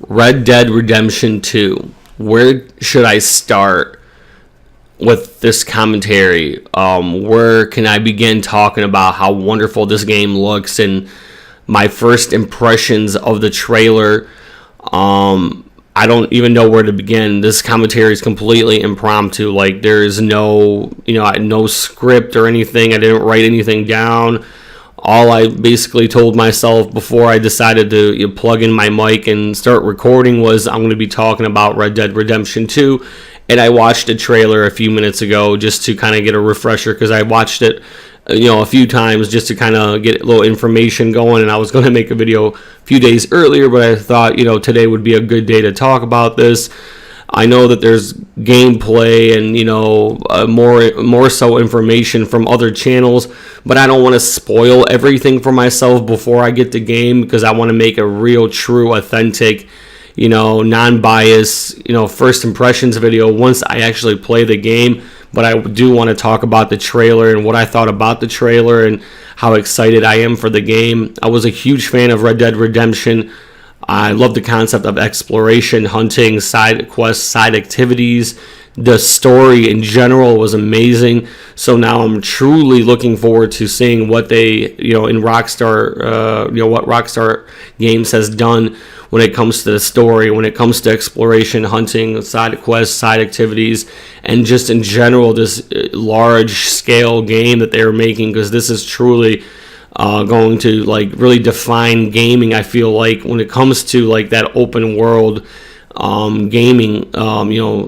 Red Dead Redemption 2. Where should I start with this commentary? Where can I begin talking about how wonderful this game looks and my first impressions of the trailer? I don't even know where to begin. This commentary is completely impromptu. Like, there's no, no script or anything. I didn't write anything down. All I basically told myself before I decided to plug in my mic and start recording was I'm going to be talking about Red Dead Redemption 2. And I watched a trailer a few minutes ago just to kind of get a refresher, because I watched it a few times just to kind of get a little information going. And I was going to make a video a few days earlier, but I thought today would be a good day to talk about this. I know that there's gameplay and more so information from other channels, but I don't want to spoil everything for myself before I get the game, because I want to make a real, true, authentic, non-biased, first impressions video once I actually play the game. But I do want to talk about the trailer and what I thought about the trailer and how excited I am for the game. I was a huge fan of Red Dead Redemption. I love the concept of exploration, hunting, side quests, side activities. The story in general was amazing. So now I'm truly looking forward to seeing what they, in Rockstar, what Rockstar Games has done when it comes to the story, when it comes to exploration, hunting, side quests, side activities, and just in general this large-scale game that they're making, because this is truly going to really define gaming. I feel like when it comes to that open world gaming,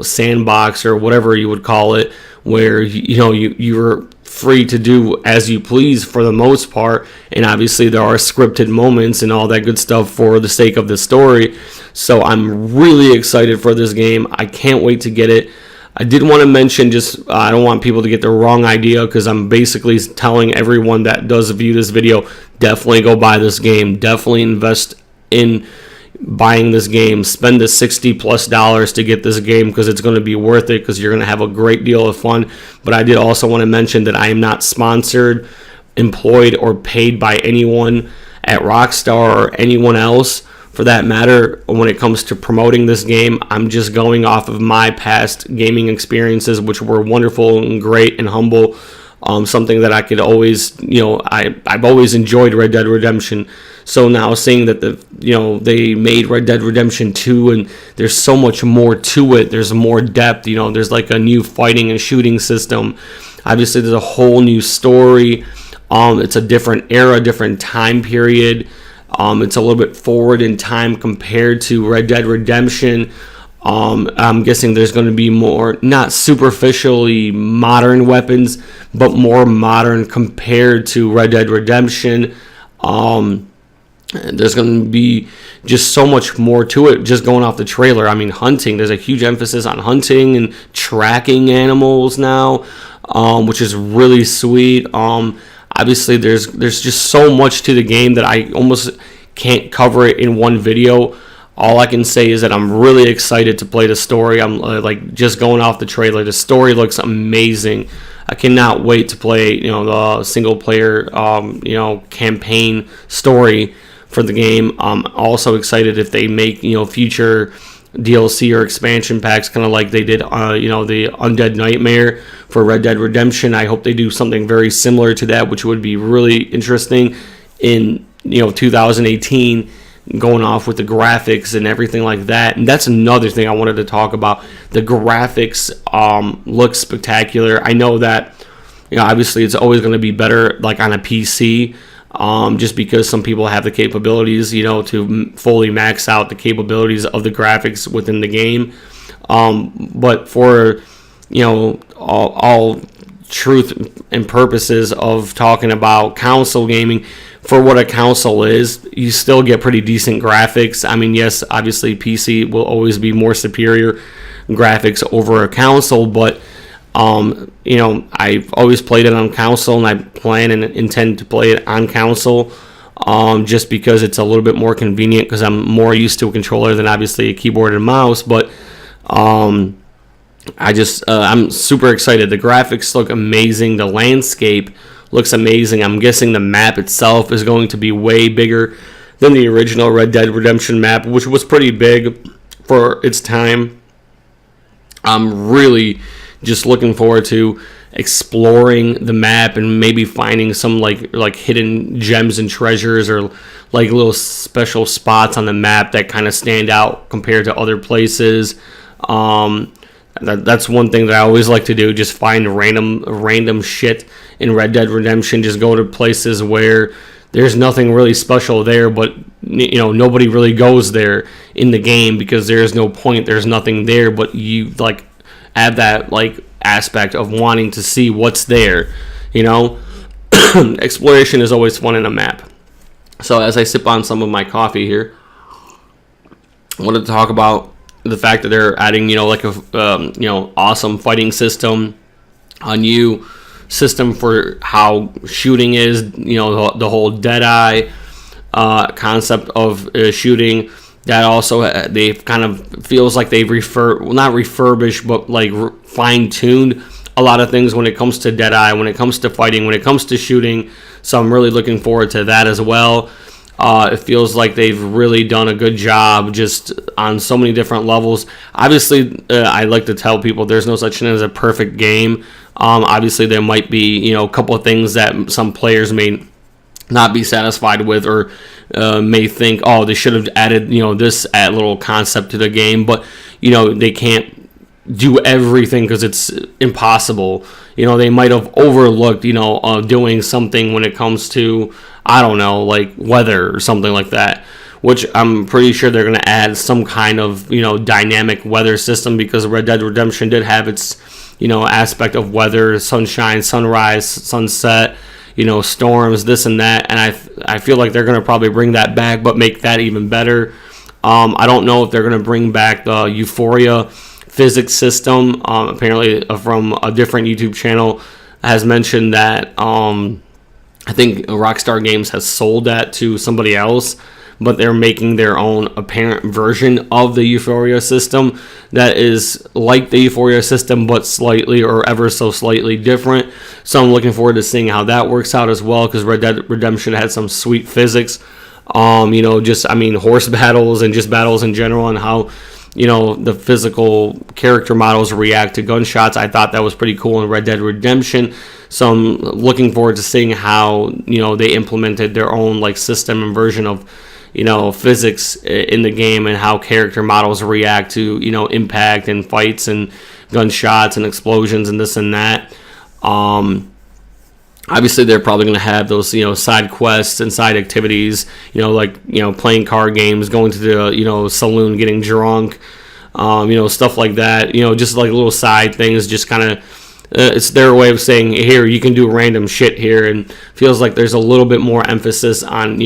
sandbox or whatever you would call it, where you're free to do as you please for the most part, and obviously there are scripted moments and all that good stuff for the sake of the story. So I'm really excited for this game. I can't wait to get it. I did want to mention, I don't want people to get the wrong idea, because I'm basically telling everyone that does view this video, definitely go buy this game. Definitely invest in buying this game. Spend the $60+ to get this game, because it's going to be worth it, because you're going to have a great deal of fun. But I did also want to mention that I am not sponsored, employed, or paid by anyone at Rockstar or anyone else for that matter when it comes to promoting this game. I'm just going off of my past gaming experiences, which were wonderful and great and humble. Something that I could always, I've always enjoyed Red Dead Redemption. So now seeing that they made Red Dead Redemption 2 and there's so much more to it. There's more depth. There's a new fighting and shooting system. Obviously, there's a whole new story. It's a different era, different time period. It's a little bit forward in time compared to Red Dead Redemption. I'm guessing there's going to be more, not superficially modern weapons, but more modern compared to Red Dead Redemption. There's going to be just so much more to it, just going off the trailer. I mean, hunting. There's a huge emphasis on hunting and tracking animals now, which is really sweet. Obviously, there's just so much to the game that I almost can't cover it in one video. All I can say is that I'm really excited to play the story. I'm just going off the trailer. The story looks amazing. I cannot wait to play, the single player, campaign story for the game. I'm also excited if they make, future DLC or expansion packs, kind of like they did, the Undead Nightmare for Red Dead Redemption. I hope they do something very similar to that, which would be really interesting in 2018, going off with the graphics and everything like that. And that's another thing I wanted to talk about. The graphics look spectacular. I know that obviously it's always going to be better on a PC, just because some people have the capabilities to fully max out the capabilities of the graphics within the game. But for all truth and purposes of talking about console gaming, for what a console is, you still get pretty decent graphics. I mean, yes, obviously PC will always be more superior graphics over a console, but I've always played it on console, and I plan and intend to play it on console, just because it's a little bit more convenient, because I'm more used to a controller than obviously a keyboard and mouse. But I'm super excited. The graphics look amazing. The landscape looks amazing. I'm guessing the map itself is going to be way bigger than the original Red Dead Redemption map, which was pretty big for its time. I'm really just looking forward to exploring the map and maybe finding some like hidden gems and treasures, or like little special spots on the map that kind of stand out compared to other places. That's one thing that I always like to do, just find random shit in Red Dead Redemption. Just go to places where there's nothing really special there, but nobody really goes there in the game because there's no point, there's nothing there, but you like have that like aspect of wanting to see what's there. Exploration is always fun in a map. So as I sip on some of my coffee here, I wanted to talk about the fact that they're adding like a awesome fighting system, a new system for how shooting is, the whole Deadeye concept of shooting. That also they've kind of feels like they've not refurbished, but like fine-tuned a lot of things when it comes to Deadeye, when it comes to fighting, when it comes to shooting. So I'm really looking forward to that as well. It feels like they've really done a good job just on so many different levels. Obviously, I like to tell people there's no such thing as a perfect game. Obviously, there might be a couple of things that some players may not be satisfied with, or may think, oh, they should have added this little concept to the game, but they can't do everything because it's impossible. They might have overlooked doing something when it comes to, I don't know, like weather or something like that, which I'm pretty sure they're going to add some kind of dynamic weather system, because Red Dead Redemption did have its aspect of weather, sunshine, sunrise, sunset, storms, this and that, and I feel like they're going to probably bring that back, but make that even better. I don't know if they're going to bring back the Euphoria physics system. Apparently from a different YouTube channel has mentioned that I think Rockstar Games has sold that to somebody else, but they're making their own apparent version of the Euphoria system that is like the Euphoria system, but slightly or ever so slightly different. So I'm looking forward to seeing how that works out as well, because Red Dead Redemption had some sweet physics. Horse battles and just battles in general, and how the physical character models react to gunshots. I thought that was pretty cool in Red Dead Redemption. So I'm looking forward to seeing how they implemented their own like system and version of physics in the game, and how character models react to impact and fights and gunshots and explosions and this and that. Obviously they're probably going to have those side quests and side activities, playing card games, going to the saloon, getting drunk, stuff like that, just like little side things, just kind of it's their way of saying, here, you can do random shit here. And feels like there's a little bit more emphasis on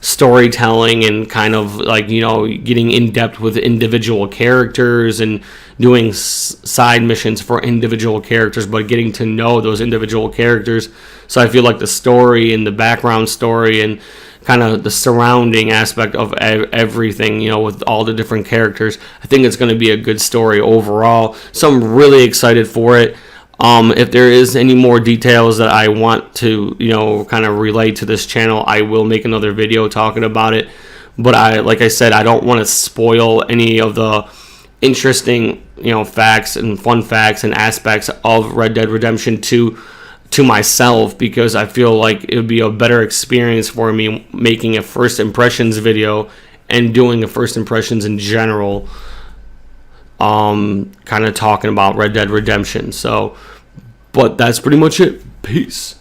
storytelling, and kind of like getting in depth with individual characters, and doing side missions for individual characters, but getting to know those individual characters. So I feel like the story and the background story and kind of the surrounding aspect of everything, with all the different characters, I think it's going to be a good story overall. So I'm really excited for it. If there is any more details that I want to, kind of relate to this channel, I will make another video talking about it. But like I said, I don't want to spoil any of the interesting, facts and fun facts and aspects of Red Dead Redemption 2 to myself, because I feel like it would be a better experience for me making a first impressions video and doing a first impressions in general. Kind of talking about Red Dead Redemption. So, but that's pretty much it. Peace.